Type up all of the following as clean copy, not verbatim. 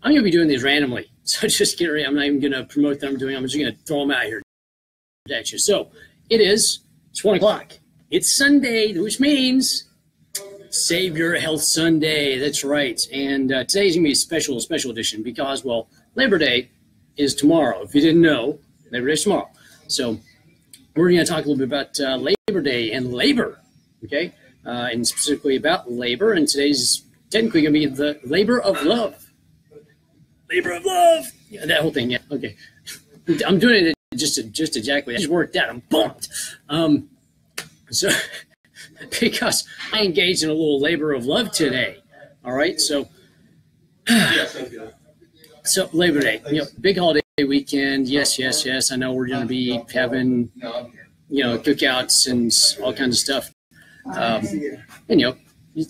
I'm going to be doing these randomly. So just get ready. I'm not even going to promote that I'm doing. I'm just going to throw them out here at you. So it's 1 o'clock. It's Sunday, which means Save Your Health Sunday. That's right. And today's going to be a special edition because, well, Labor Day is tomorrow. If you didn't know, Labor Day is tomorrow. So we're going to talk a little bit about Labor Day and labor, okay? And specifically about labor. And today's technically going to be the labor of love. Labor of love. Yeah, that whole thing. Yeah. Okay. I'm doing it just exactly. I just worked out. I'm pumped. So because I engaged in a little labor of love today. All right. So Labor Day, big holiday weekend. Yes. I know we're going to be having, cookouts and all kinds of stuff. And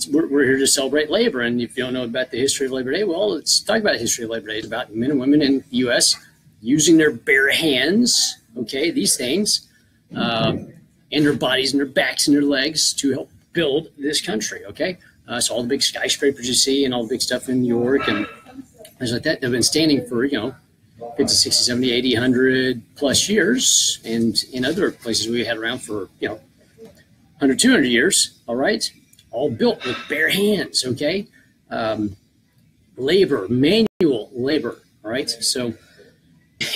we're here to celebrate labor. And if you don't know about the history of Labor Day, well, let's talk about the history of Labor Day. It's about men and women in the U.S. using their bare hands, okay, these things, and their bodies and their backs and their legs to help build this country, okay? So all the big skyscrapers you see and all the big stuff in New York and things like that, they've been standing for, 50, 60, 70, 80, 100 plus years. And in other places we had around for, 100, 200 years, all right? All built with bare hands, okay? Labor, manual labor, all right? So,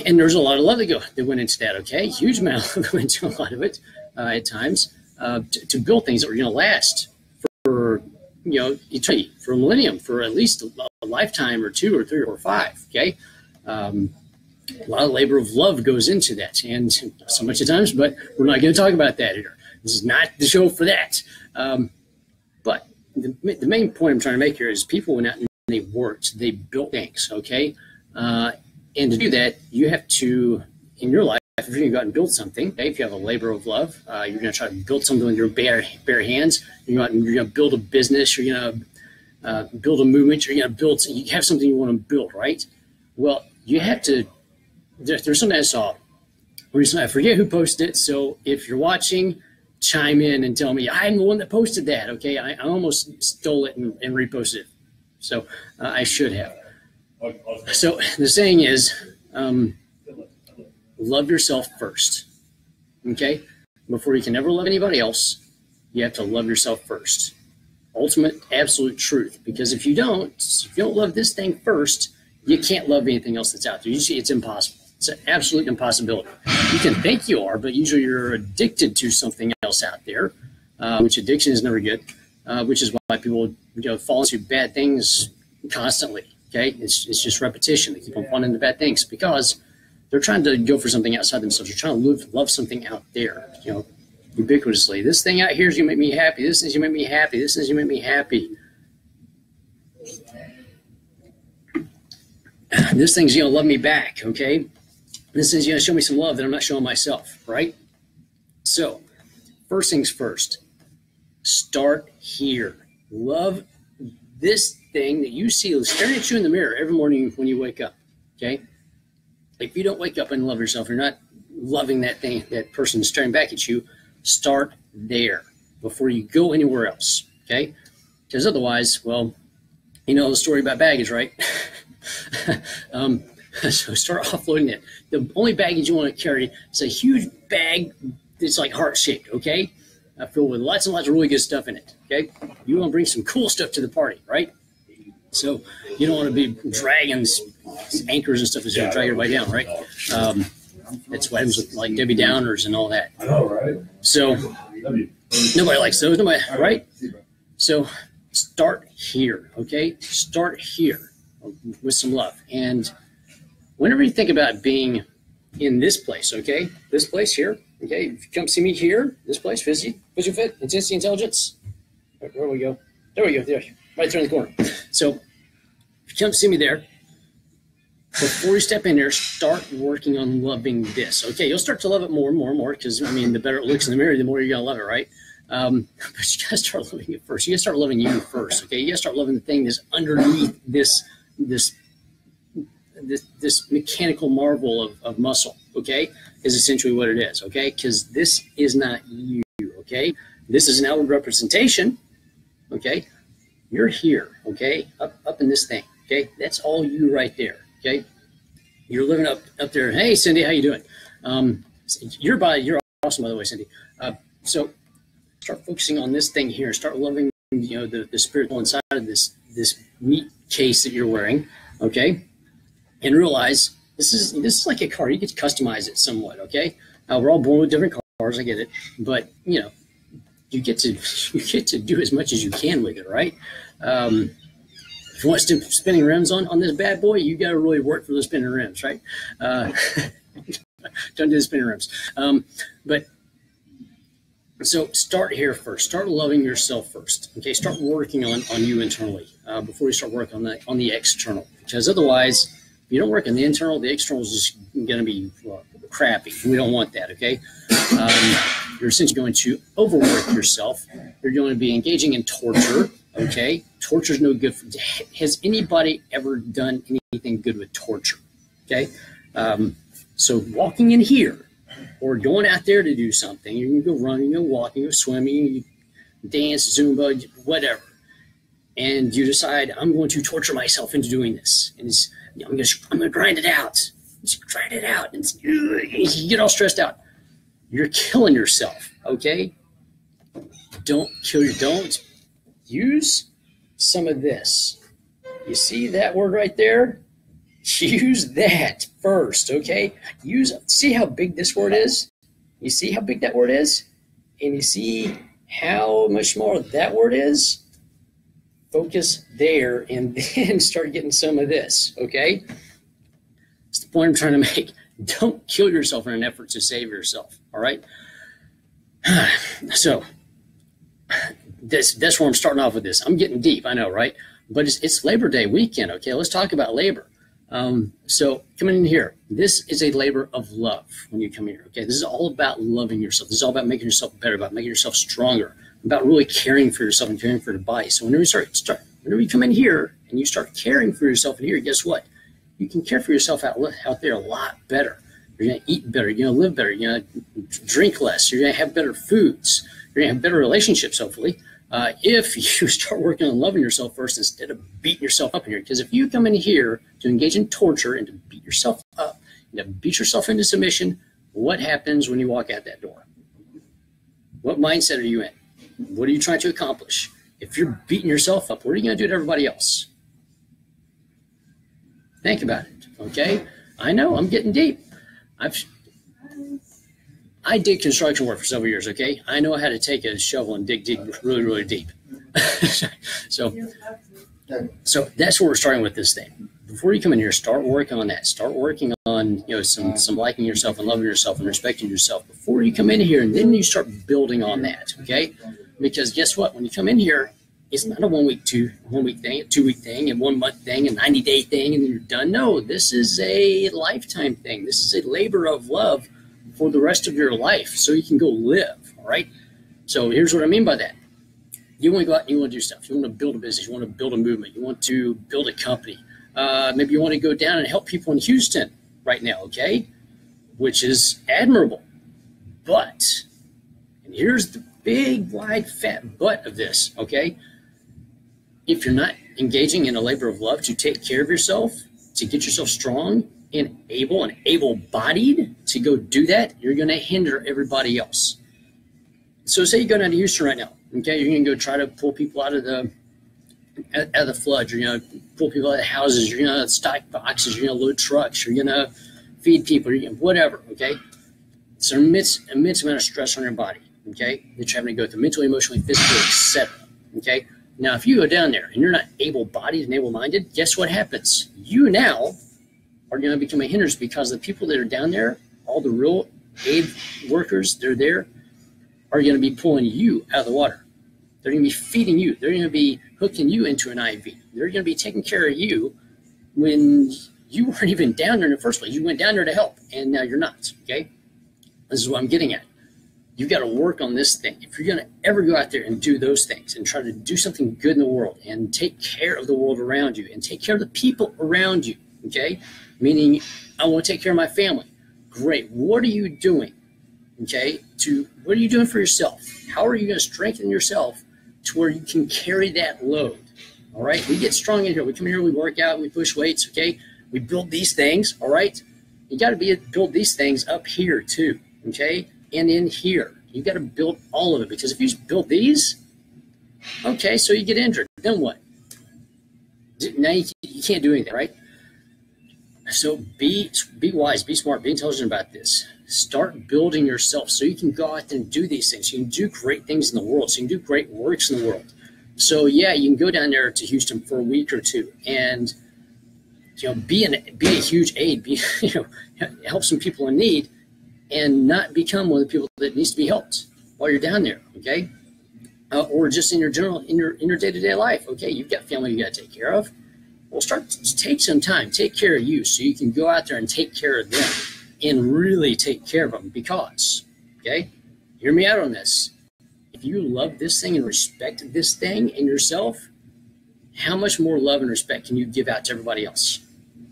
and there's a lot of love that went into that, okay? Huge amount of love went into a lot of it at times to build things that were going to last for, eternity, for a millennium, for at least a lifetime or two or three or five, okay? A lot of labor of love goes into that, and so much at times, but we're not going to talk about that here. This is not the show for that. But the main point I'm trying to make here is people went out and they worked, they built things, okay? And to do that, you have to, in your life, if you're going to go out and build something, okay, if you have a labor of love, you're going to try to build something with your bare hands. You're going to build a business, you're going to build a movement, you have something you want to build, right? Well, you have to, there's something I saw recently, I forget who posted it, so if you're watching, chime in and tell me I'm the one that posted that. Okay, I almost stole it and reposted it, so I should have. So the saying is, love yourself first. Okay, before you can ever love anybody else, you have to love yourself first. Ultimate, absolute truth. Because if you don't love this thing first, you can't love anything else that's out there. Usually, it's impossible. It's an absolute impossibility. You can think you are, but usually you're addicted to something else out there, which addiction is never good, which is why people fall into bad things constantly, okay? It's just repetition. They keep on falling into bad things because they're trying to go for something outside themselves. They're trying to love something out there, ubiquitously. This thing out here is going to make me happy. This thing's going to make me happy. This thing's going to make me happy. This thing's going to love me back, okay? This is going to show me some love that I'm not showing myself, right? So, first things first, start here. Love this thing that you see staring at you in the mirror every morning when you wake up, okay? If you don't wake up and love yourself, you're not loving that thing, that person staring back at you, start there before you go anywhere else, okay? Because otherwise, well, you know the story about baggage, right? So start offloading it. The only baggage you want to carry is a huge bag that's like heart-shaped, okay? Filled with lots and lots of really good stuff in it, okay? You want to bring some cool stuff to the party, right? So you don't want to be dragging anchors and stuff that's going to drag everybody down, right? That's what happens with like Debbie Downers and all that. I know, right? So nobody likes those, nobody, right? So start here, okay? Start here with some love. And whenever you think about being in this place, okay, this place here, okay, if you come see me here, this place, Physical Fit, Intensity Intelligence, where we go? There we go, there, right there in the corner. So if you come see me there, before you step in there, start working on loving this, okay? You'll start to love it more and more and more because, I mean, the better it looks in the mirror, the more you're going to love it, right? But you got to start loving it first. You got to start loving you first, okay? You got to start loving the thing that's underneath this mechanical marvel of muscle, okay, is essentially what it is, okay? Because this is not you, okay? This is an outward representation, okay? You're here, okay, up in this thing, Okay, that's all you right there. Okay, you're living up there. Hey, Cindy, how you doing? You're awesome, by the way, Cindy. So start focusing on this thing here. Start loving, the spiritual inside of this meat case that you're wearing. Okay, and realize this is like a car. You get to customize it somewhat. Okay, we're all born with different cars. I get it, but you get to do as much as you can with it, right? If you want spinning rims on this bad boy, you got to really work for those spinning rims, right? Don't do the spinning rims. But so start here first. Start loving yourself first. Okay, start working on you internally before you start working on the external. Because otherwise, if you don't work on the internal, the external is just going to be crappy. We don't want that. Okay, you're essentially going to overwork yourself. You're going to be engaging in torture. Okay, torture is no good. Has anybody ever done anything good with torture? Okay, so walking in here or going out there to do something, you can go running, you can go walking, you go swimming, you dance, Zumba, whatever, and you decide I'm going to torture myself into doing this, and I'm going to grind it out. Just grind it out, and you get all stressed out. You're killing yourself. Okay, don't use some of this. You see that word right there? Use that first, okay? See how big this word is? You see how big that word is? And you see how much smaller that word is? Focus there and then start getting some of this, okay? That's the point I'm trying to make. Don't kill yourself in an effort to save yourself, all right? So that's where I'm starting off with this. I'm getting deep, I know, right? But it's Labor Day weekend, okay? Let's talk about labor. So coming in here, this is a labor of love when you come here, okay? This is all about loving yourself. This is all about making yourself better, about making yourself stronger, about really caring for yourself and caring for your body. So whenever you come in here and you start caring for yourself in here, guess what? You can care for yourself out there a lot better. You're going to eat better. You're going to live better. You're going to drink less. You're going to have better foods. You're going to have better relationships, hopefully. If you start working on loving yourself first instead of beating yourself up in here. Because if you come in here to engage in torture and to beat yourself up, and to beat yourself into submission, what happens when you walk out that door? What mindset are you in? What are you trying to accomplish? If you're beating yourself up, what are you going to do to everybody else? Think about it, okay? I know, I'm getting deep. I did construction work for several years, okay? I know how to take a shovel and dig deep, really, really deep. So that's where we're starting with this thing. Before you come in here, start working on that. Start working on some liking yourself and loving yourself and respecting yourself before you come in here, and then you start building on that, okay? Because guess what? When you come in here, it's not a 1 week thing, a 2 week thing, a 1 month thing, a 90-day thing, and then you're done. No, this is a lifetime thing. This is a labor of love for the rest of your life, so you can go live, all right? So here's what I mean by that. You want to go out and you want to do stuff. You want to build a business. You want to build a movement. You want to build a company. Maybe you want to go down and help people in Houston right now, okay? Which is admirable. But, and here's the big, wide, fat but of this, okay? If you're not engaging in a labor of love to take care of yourself, to get yourself strong and able-bodied to go do that, you're going to hinder everybody else. So say you go down to Houston right now, okay? You're going to go try to pull people out of the flood. You're going to pull people out of houses. You're going to stock boxes. You're going to load trucks. You're going to feed people. You're going to whatever, okay? It's an immense amount of stress on your body, okay, that you're having to go through mentally, emotionally, physically, etc., okay? Now, if you go down there and you're not able-bodied and able-minded, guess what happens? You now are going to become a hindrance because the people that are down there, all the real aid workers, they're there, are going to be pulling you out of the water. They're going to be feeding you. They're going to be hooking you into an IV. They're going to be taking care of you when you weren't even down there in the first place. You went down there to help, and now you're not, okay? This is what I'm getting at. You've got to work on this thing. If you're going to ever go out there and do those things and try to do something good in the world and take care of the world around you and take care of the people around you, okay? Meaning, I want to take care of my family. Great. What are you doing, okay? What are you doing for yourself? How are you going to strengthen yourself to where you can carry that load, All right, we get strong in here. We come here, we work out, we push weights. Okay, we build these things. All right, you got to build these things up here too. Okay, and in here, you got to build all of it, because if you just build these, okay, so you get injured, then what? Now you can't do anything, right? So be wise, be smart, be intelligent about this. Start building yourself so you can go out and do these things. You can do great things in the world. So you can do great works in the world. So yeah, you can go down there to Houston for a week or two and be a huge aid. Help some people in need, and not become one of the people that needs to be helped while you're down there. Okay, or just in your day-to-day life. Okay, you've got family you got to take care of. Well, take some time, take care of you, so you can go out there and take care of them, and really take care of them. Because, okay, hear me out on this. If you love this thing and respect this thing in yourself, how much more love and respect can you give out to everybody else?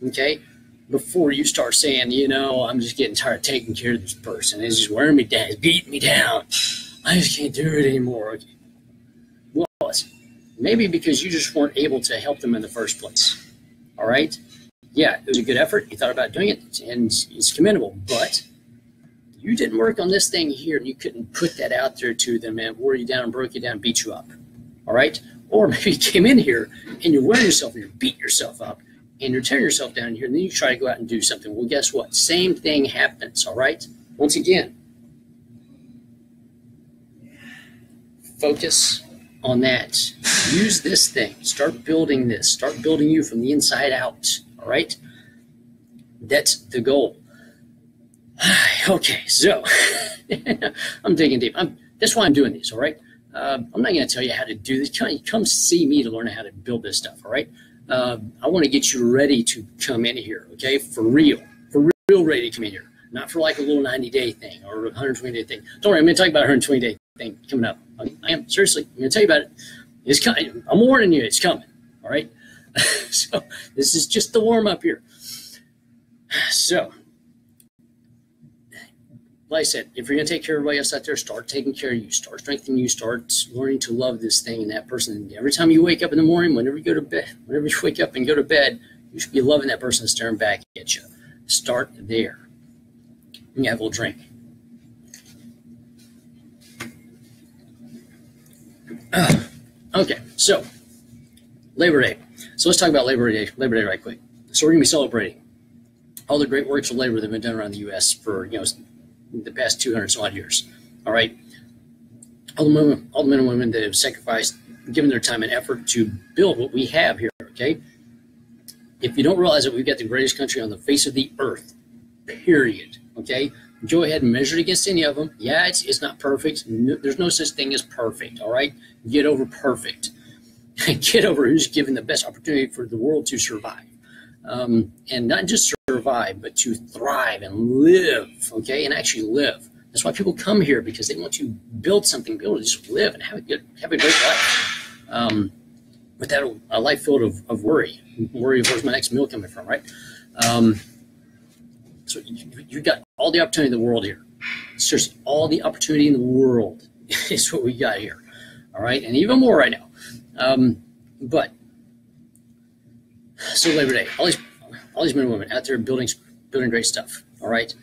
Okay, before you start saying, I'm just getting tired of taking care of this person. It's just wearing me down, it's beating me down. I just can't do it anymore. Okay. Well, maybe because you just weren't able to help them in the first place. All right? Yeah, it was a good effort. You thought about doing it, and it's commendable. But you didn't work on this thing here, and you couldn't put that out there to them and wore you down, broke you down, beat you up. All right? Or maybe you came in here, and you're wearing yourself, and you're beating yourself up, and you're tearing yourself down here, and then you try to go out and do something. Well, guess what? Same thing happens, all right? Once again, focus on that. Use this thing. Start building this. Start building you from the inside out. All right? That's the goal. Okay, so I'm digging deep. That's why I'm doing these, all right? I'm not going to tell you how to do this. Come see me to learn how to build this stuff, all right? I want to get you ready to come in here, okay? For real ready to come in here. Not for like a little 90-day thing or a 120-day thing. Don't worry, I'm going to talk about a 120-day thing coming up. I am, seriously, I'm going to tell you about it. It's coming. I'm warning you, it's coming. All right. So this is just the warm up here. So, like I said, if you're going to take care of everybody else out there, start taking care of you. Start strengthening you. Start learning to love this thing and that person. And every time you wake up in the morning, whenever you go to bed, whenever you wake up and go to bed, you should be loving that person staring back at you. Start there. Let me have a little drink. Okay, so Labor Day. So let's talk about Labor Day right quick. So we're going to be celebrating all the great works of labor that have been done around the U.S. for the past 200 some odd years. All right, all the men and women that have sacrificed, given their time and effort to build what we have here. Okay, if you don't realize that we've got the greatest country on the face of the earth, period. Okay, go ahead and measure it against any of them. Yeah, it's not perfect. No, there's no such thing as perfect. All right, get over perfect. Get over who's given the best opportunity for the world to survive, and not just survive, but to thrive and live. Okay, and actually live. That's why people come here, because they want to build something, be able to just live and have a great life, without a life filled of worry of where's my next meal coming from, right? So you've got all the opportunity in the world here. Seriously, all the opportunity in the world is what we got here. All right, and even more right now. But so Labor Day, all these men and women out there building great stuff. All right.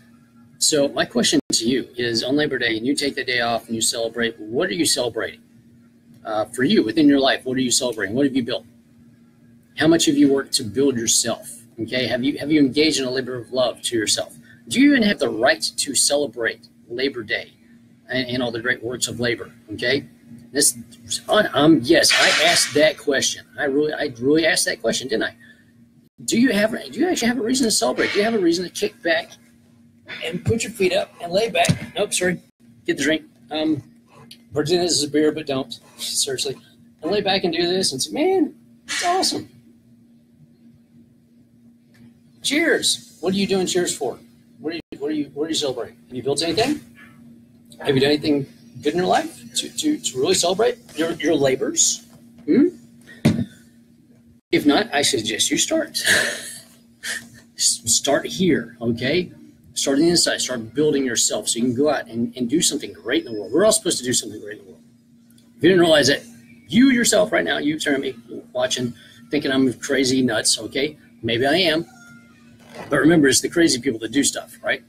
So my question to you is, on Labor Day, and you take the day off and you celebrate, what are you celebrating? For you, within your life, what are you celebrating? What have you built? How much have you worked to build yourself? Okay, have you engaged in a labor of love to yourself? Do you even have the right to celebrate Labor Day and all the great works of labor? Okay, yes, I asked that question. I really asked that question, didn't I? Do you actually have a reason to celebrate? Do you have a reason to kick back and put your feet up and lay back? Nope, sorry, get the drink. Pretend this is a beer, but don't, seriously. And lay back and do this and say, man, it's awesome. Cheers. What are you doing cheers for? What are you celebrating? Have you built anything? Have you done anything good in your life to really celebrate your labors? If not, I suggest you start. Start here, okay? Start on the inside. Start building yourself so you can go out and do something great in the world. We're all supposed to do something great in the world. If you didn't realize that, you yourself right now, you turn me, watching, thinking I'm crazy nuts. Okay, maybe I am, but remember, it's the crazy people that do stuff, right?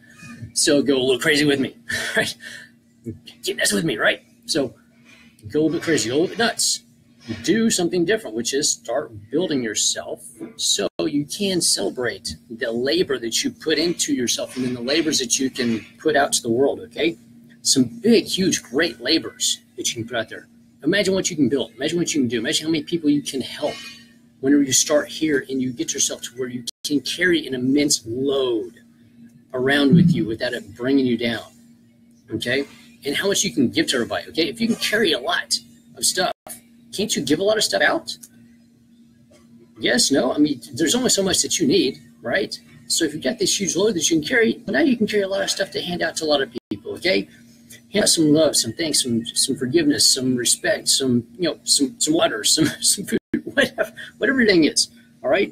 So go a little crazy with me, right? Get nuts with me, right? So go a little bit crazy, go a little bit nuts. Do something different, which is start building yourself so you can celebrate the labor that you put into yourself and then the labors that you can put out to the world, okay? Some big, huge, great labors that you can put out there. Imagine what you can build. Imagine what you can do. Imagine how many people you can help whenever you start here and you get yourself to where you can carry an immense load around with you without it bringing you down, okay? And how much you can give to everybody, okay? If you can carry a lot of stuff, can't you give a lot of stuff out? Yes, no? I mean, there's only so much that you need, right? So if you've got this huge load that you can carry, well, now you can carry a lot of stuff to hand out to a lot of people, okay? Hand out some love, some thanks, some forgiveness, some respect, some water, some food, whatever your thing is, all right?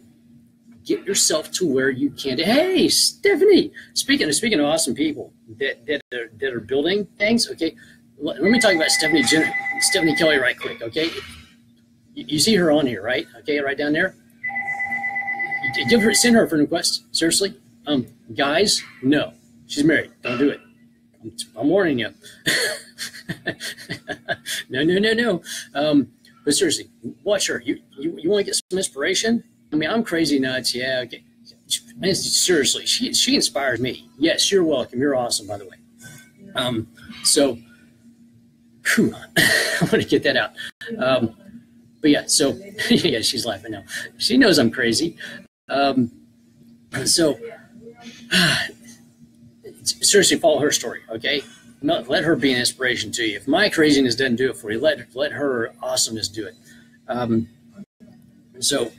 Get yourself to where you can. Hey, Stephanie, speaking of awesome people that are building things, okay? Let me talk about Stephanie Kelly right quick, okay? You see her on here, right? Okay, right down there. Send her a friend request. Seriously, guys, no, she's married. Don't do it. I'm warning you. No. But seriously, watch her. You want to get some inspiration? I mean, I'm crazy nuts. Yeah, okay. Man, seriously, she inspires me. Yes, you're welcome. You're awesome, by the way. So. Whew, I want to get that out. But yeah, so yeah, she's laughing now. She knows I'm crazy. Seriously, follow her story, okay? Let her be an inspiration to you. If my craziness doesn't do it for you, let her awesomeness do it. So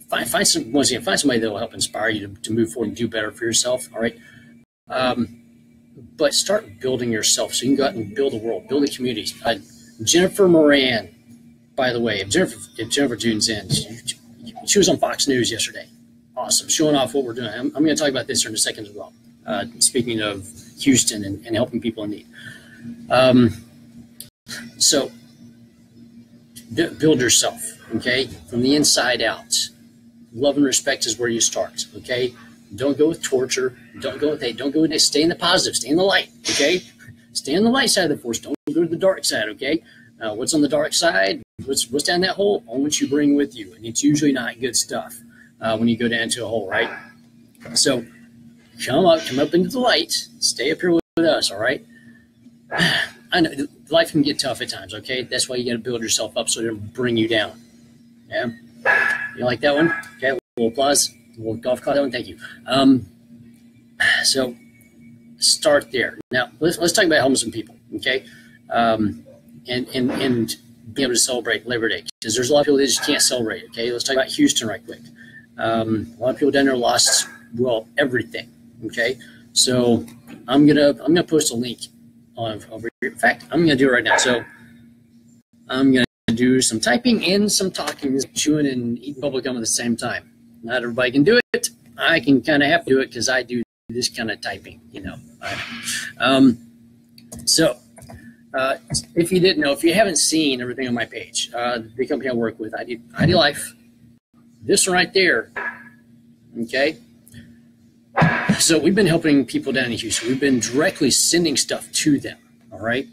find somebody that will help inspire you to move forward and do better for yourself. All right. But start building yourself so you can go out and build a world, build a community. Jennifer Moran, by the way, if Jennifer tunes in, she was on Fox News yesterday. Awesome, showing off what we're doing. I'm going to talk about this in a second as well. Speaking of Houston and helping people in need. So build yourself, okay, from the inside out. Love and respect is where you start, okay? Don't go with torture. Don't go with hate. Don't go with this. Stay in the positive. Stay in the light, okay? Stay on the light side of the force. Don't go to the dark side, okay? What's on the dark side? What's down that hole? Only what you bring with you. And it's usually not good stuff when you go down to a hole, right? So come up into the light. Stay up here with us, all right? I know life can get tough at times, okay? That's why you got to build yourself up so it doesn't bring you down. Yeah? You like that one? Okay, a little applause. A little golf cart, that one. Thank you. So start there. Now, let's talk about helping some people, okay? And be able to celebrate Labor Day, because there's a lot of people that just can't celebrate, okay? Let's talk about Houston right quick. A lot of people down there lost, well, everything, okay? So I'm gonna post a link over here. In fact, I'm gonna do it right now. So I'm gonna do some typing and some talking, chewing and eating bubblegum at the same time. Not everybody can do it. I can kind of have to do it because I do this kind of typing, you know. If you didn't know, if you haven't seen everything on my page, the company I work with, ID Life, this one right there, okay? So we've been helping people down in Houston. We've been directly sending stuff to them, all right?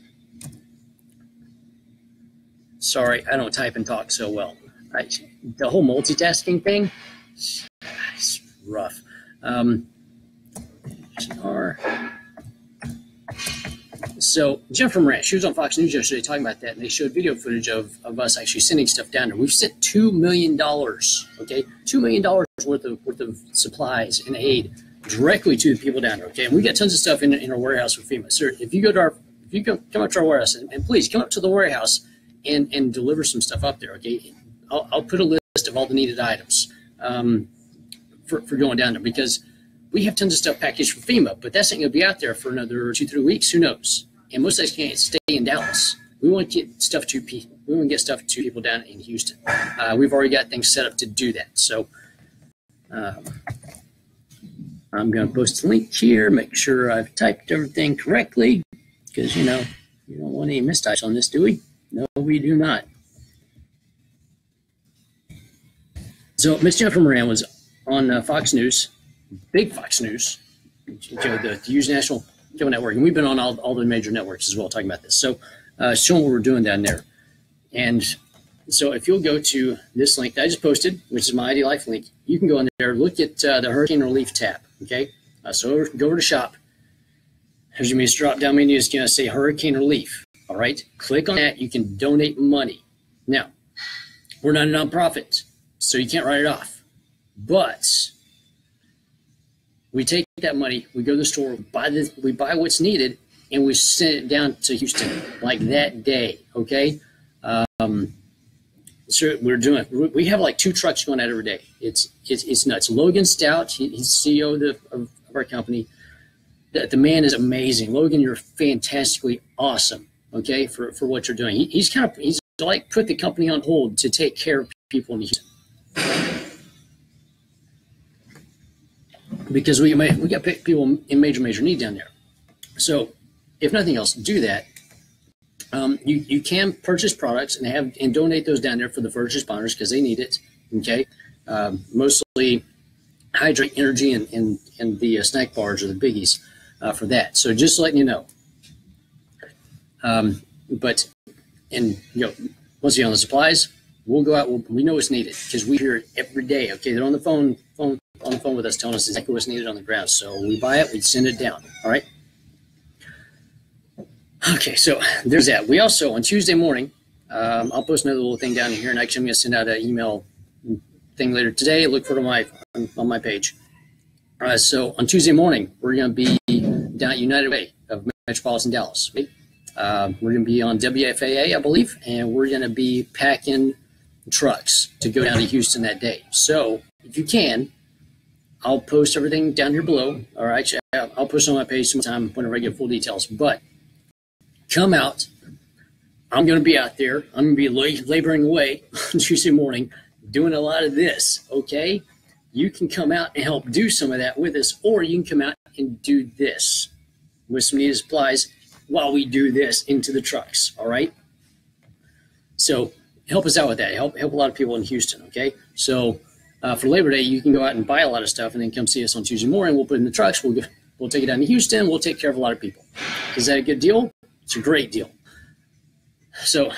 Sorry, I don't type and talk so well. The whole multitasking thing, it's rough. So Jennifer Moran, she was on Fox News yesterday talking about that, and they showed video footage of us actually sending stuff down there. We've sent $2 million, okay, $2 million worth of supplies and aid directly to the people down there, okay. And we got tons of stuff in our warehouse with FEMA. Sir, if you come up to our warehouse, and please come up to the warehouse and deliver some stuff up there, okay. I'll put a list of all the needed items for going down there, because we have tons of stuff packaged for FEMA, but that's not going to be out there for another 2-3 weeks. Who knows? And most of us can't stay in Dallas. We want to get stuff to people. We want to get stuff to people down in Houston. We've already got things set up to do that. So I'm going to post a link here. Make sure I've typed everything correctly, because you don't want any mistypes on this, do we? No, we do not. So Miss Jennifer Moran was on Fox News, big Fox News, the Hughes National Cable Network, and we've been on all the major networks as well talking about this. So showing what we're doing down there. And so if you'll go to this link that I just posted, which is my ID Life link, you can go in there, look at the Hurricane Relief tab, okay? So go over to shop. There's going to be a drop-down menu. It's going to say Hurricane Relief, all right? Click on that. You can donate money. Now, we're not a nonprofit, so you can't write it off. But we take that money, we go to the store, we buy what's needed, and we send it down to Houston like that day, okay? So we have like 2 trucks going out every day. It's nuts. Logan Stout, he's CEO of our company. The man is amazing. Logan, you're fantastically awesome, okay, for what you're doing. He's like put the company on hold to take care of people in Houston. Because we got people in major need down there. So if nothing else, do that. You can purchase products and donate those down there for the first responders because they need it. Okay, mostly Hydrate Energy and the snack bars are the biggies for that. So just letting you know. But once again on the supplies, we'll go out. We know what's needed because we hear it every day. Okay, they're on the phone with us telling us exactly what's needed on the ground. So we buy it, we send it down. All right. Okay, so there's that. We also, on Tuesday morning, I'll post another little thing down here, and actually I'm going to send out an email thing later today. Look for it on my page. So on Tuesday morning, we're going to be down at United Way of Metropolitan Dallas. We're going to be on WFAA, I believe, and we're going to be packing trucks to go down to Houston that day. So if you can, I'll post everything down here below. All right, I'll post on my page sometime whenever I get full details. But come out. I'm going to be out there. I'm going to be laboring away on Tuesday morning doing a lot of this, okay? You can come out and help do some of that with us, or you can come out and do this with some needed supplies while we do this into the trucks, all right? So help us out with that. Help a lot of people in Houston, okay? So for Labor Day, you can go out and buy a lot of stuff and then come see us on Tuesday morning. We'll put it in the trucks. We'll take it down to Houston. We'll take care of a lot of people. Is that a good deal? It's a great deal. So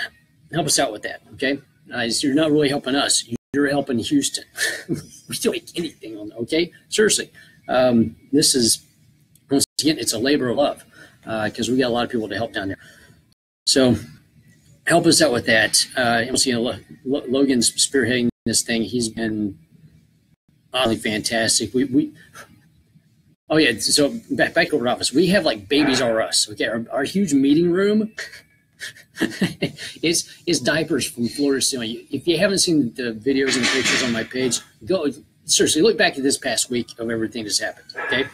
help us out with that, okay? You're not really helping us. You're helping Houston. We don't make anything on that, okay? Seriously. This is, once again, it's a labor of love because we got a lot of people to help down there. So help us out with that. Logan's spearheading this thing. He's been honestly fantastic. Oh yeah, so back over to office. We have like Babies R Us. Okay, our huge meeting room is diapers from floor to ceiling. If you haven't seen the videos and the pictures on my page, go seriously look back at this past week of everything that's happened. Okay,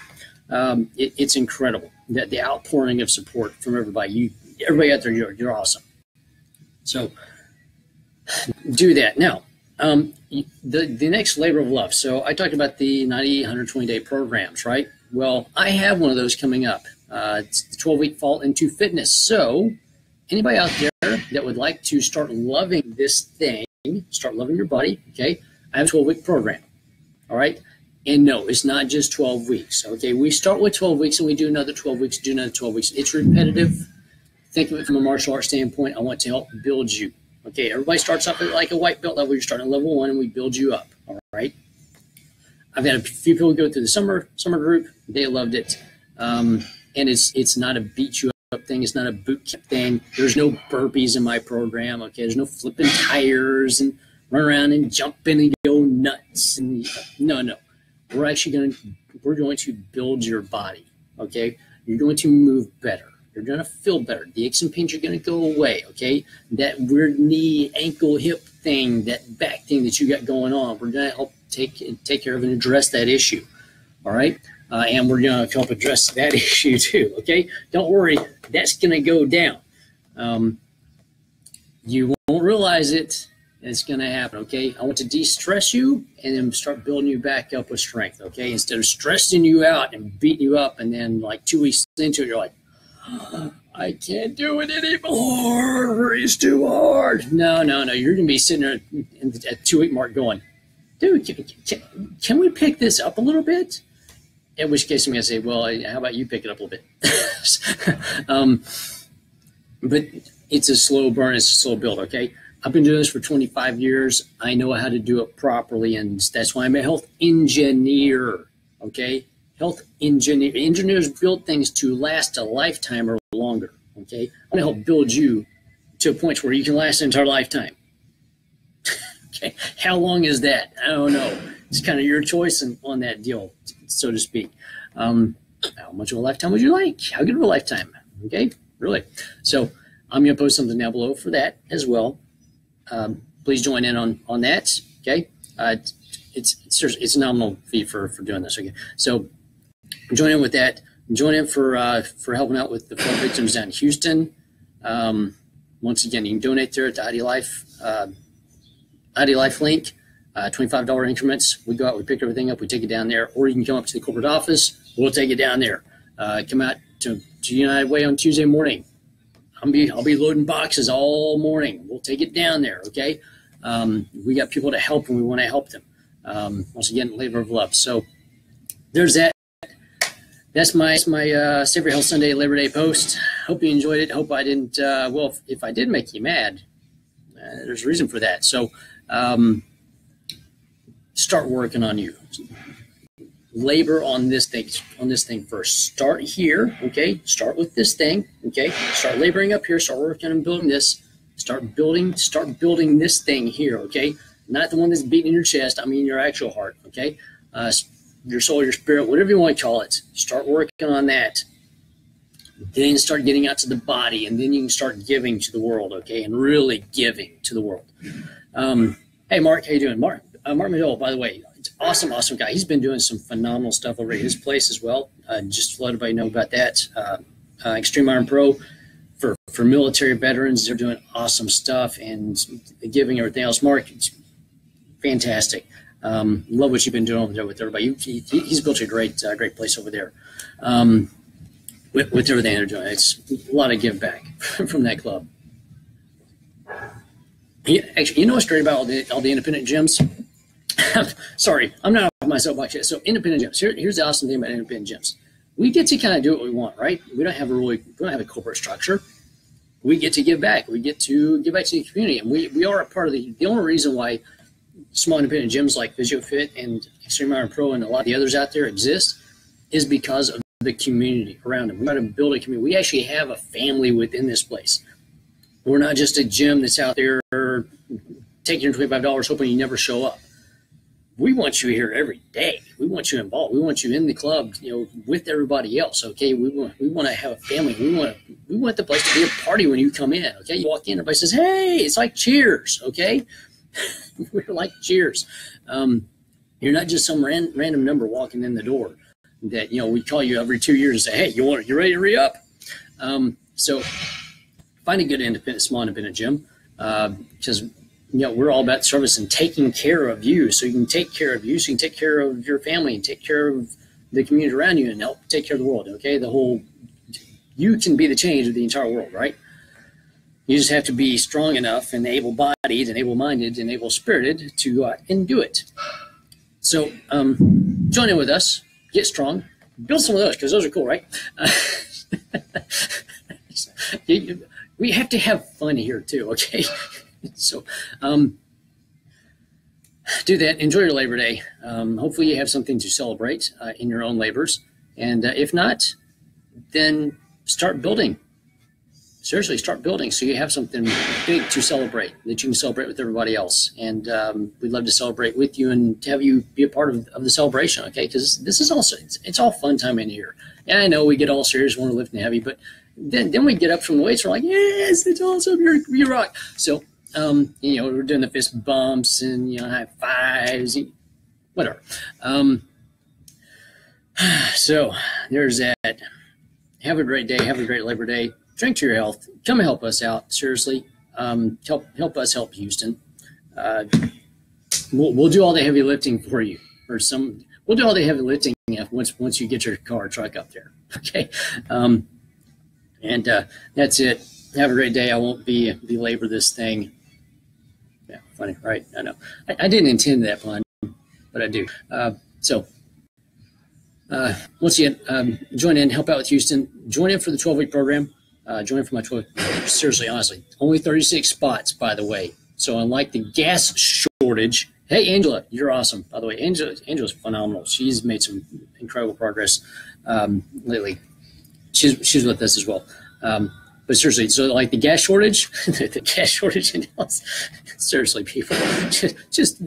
it's incredible that the outpouring of support from everybody. Everybody out there, you're awesome. So do that now. The next labor of love. So I talked about the 90, 120-day programs, right? Well, I have one of those coming up. It's the 12-week Fall into Fitness. So anybody out there that would like to start loving this thing, start loving your body, okay, I have a 12-week program, all right? And no, it's not just 12 weeks, okay? We start with 12 weeks and we do another 12 weeks, do another 12 weeks. It's repetitive. Think of it from a martial arts standpoint. I want to help build you. Okay, everybody starts off at like a white belt level. You're starting at level 1, and we build you up. All right. I've had a few people go through the summer group. They loved it, and it's not a beat you up thing. It's not a boot camp thing. There's no burpees in my program. Okay, there's no flipping tires and run around and jumping and go nuts. And no, we're going to build your body. Okay, you're going to move better. You're going to feel better. The aches and pains are going to go away, okay? That weird knee, ankle, hip thing, that back thing that you got going on, we're going to help take care of and address that issue, all right? And we're going to help address that issue too, okay? Don't worry, that's going to go down. You won't realize it. It's going to happen, okay? I want to de-stress you and then start building you back up with strength, okay? Instead of stressing you out and beating you up and then like 2 weeks into it, you're like, I can't do it anymore. It's too hard. No. You're going to be sitting there at the 2 week mark going, dude, can we pick this up a little bit? In which case I'm going to say, well, how about you pick it up a little bit? But it's a slow burn. It's a slow build, okay? I've been doing this for 25 years. I know how to do it properly, and that's why I'm a health engineer, okay? Health engineer. Engineers build things to last a lifetime or longer, okay? I'm going to help build you to a point where you can last an entire lifetime. Okay, how long is that? I don't know. It's kind of your choice on that deal, so to speak. How much of a lifetime would you like? How good of a lifetime? Okay, really. So I'm going to post something down below for that as well. Please join in on that. Okay, it's a nominal fee for doing this. Okay, so join in with that. Join in for helping out with the flood victims down in Houston. Once again, you can donate there at the ID Life link, $25 increments. We go out, we pick everything up, we take it down there, or you can come up to the corporate office. We'll take it down there. Come out to United Way on Tuesday morning. I'll be loading boxes all morning. We'll take it down there. Okay. We got people to help, and we want to help them. Once again, labor of love. So there's that. That's my Save Your Health Sunday Labor Day post. Hope you enjoyed it. Hope I didn't. Well, if I did make you mad, there's a reason for that. So start working on you. Labor on this thing first. Start here, okay? Start with this thing, okay? Start laboring up here. Start working on building this. Start building this thing here, okay? Not the one that's beating in your chest. I mean your actual heart, okay? Your soul, your spirit, whatever you want to call it. Start working on that. Then start getting out to the body, and then you can start giving to the world, okay? And really giving to the world. Hey, Mark, how you doing? Mark Madole, by the way, awesome guy. He's been doing some phenomenal stuff over at his place as well. Just to let everybody know about that. Extreme Iron Pro for military veterans. They're doing awesome stuff and giving everything else. Mark, it's fantastic. Love what you've been doing over there with everybody. He's built a great place over there. With everything they're doing, it's a lot of give back from that club. Actually, you know what's great about all the independent gyms? Sorry, I'm not off my soapbox yet. So independent gyms. Here's the awesome thing about independent gyms. We get to kind of do what we want, right? We don't have a corporate structure. We get to give back. We get to give back to the community, and we are a part of the only reason why small independent gyms like PhysioFit and Extreme Iron Pro and a lot of the others out there exist is because of the community around them. We try to build a community. We actually have a family within this place. We're not just a gym that's out there taking your $25 hoping you never show up. We want you here every day. We want you involved. We want you in the club, with everybody else. Okay, we want to have a family. We want the place to be a party when you come in. Okay, you walk in, everybody says, "Hey, it's like Cheers." Okay, we're like Cheers. You're not just some random number walking in the door that we call you every 2 years and say, "Hey, you ready to re-up?" So find a good small independent gym because we're all about service and taking care of you, so you can take care of you, so you can take care of your family and take care of the community around you and help take care of the world. Okay, you can be the change of the entire world, right? You just have to be strong enough and able-bodied and able-minded and able-spirited to go out and do it. So join in with us, get strong, build some of those because those are cool, right? We have to have fun here too, okay? So do that. Enjoy your Labor Day. Hopefully you have something to celebrate in your own labors. And if not, then start building. Seriously, start building so you have something big to celebrate that you can celebrate with everybody else. And we'd love to celebrate with you and to have you be a part of the celebration, okay? Because this is also, it's all fun time in here. And I know we get all serious when we're lifting heavy, but then we get up from the weights, we're like, yes, it's awesome, you rock. So, we're doing the fist bumps and, high fives, whatever. So there's that. Have a great day. Have a great Labor Day. Drink to your health. Come help us out. Seriously. Help us help Houston. We'll do all the heavy lifting for you, we'll do all the heavy lifting once you get your car or truck up there. Okay. And that's it. Have a great day. I won't belabor this thing. Yeah, funny, right? I know. I didn't intend that pun, but I do. Once again, join in, help out with Houston. Join in for the 12-week program. Join in for my 12. Seriously, honestly, only 36 spots, by the way. So unlike the gas shortage, hey, Angela, you're awesome. By the way, Angela's phenomenal. She's made some incredible progress lately. She's with us as well. But seriously, so like the gas shortage, the gas shortage in Dallas, seriously, people, just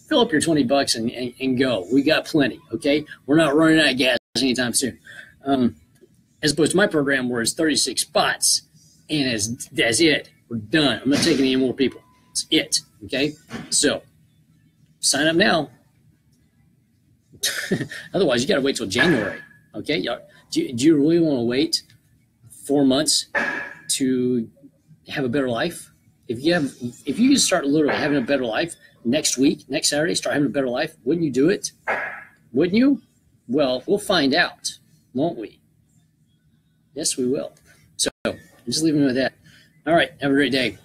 fill up your $20 and go. We got plenty, okay? We're not running out of gas anytime soon. As opposed to my program where it's 36 spots and that's it. We're done. I'm not taking any more people. It's it, okay? So sign up now. Otherwise, you got to wait till January, okay? Do you really want to wait 4 months to have a better life? If you can start literally having a better life next week, next Saturday, start having a better life, wouldn't you do it? Wouldn't you? Well, we'll find out, won't we? Yes, we will. So just leaving it with that. All right. Have a great day.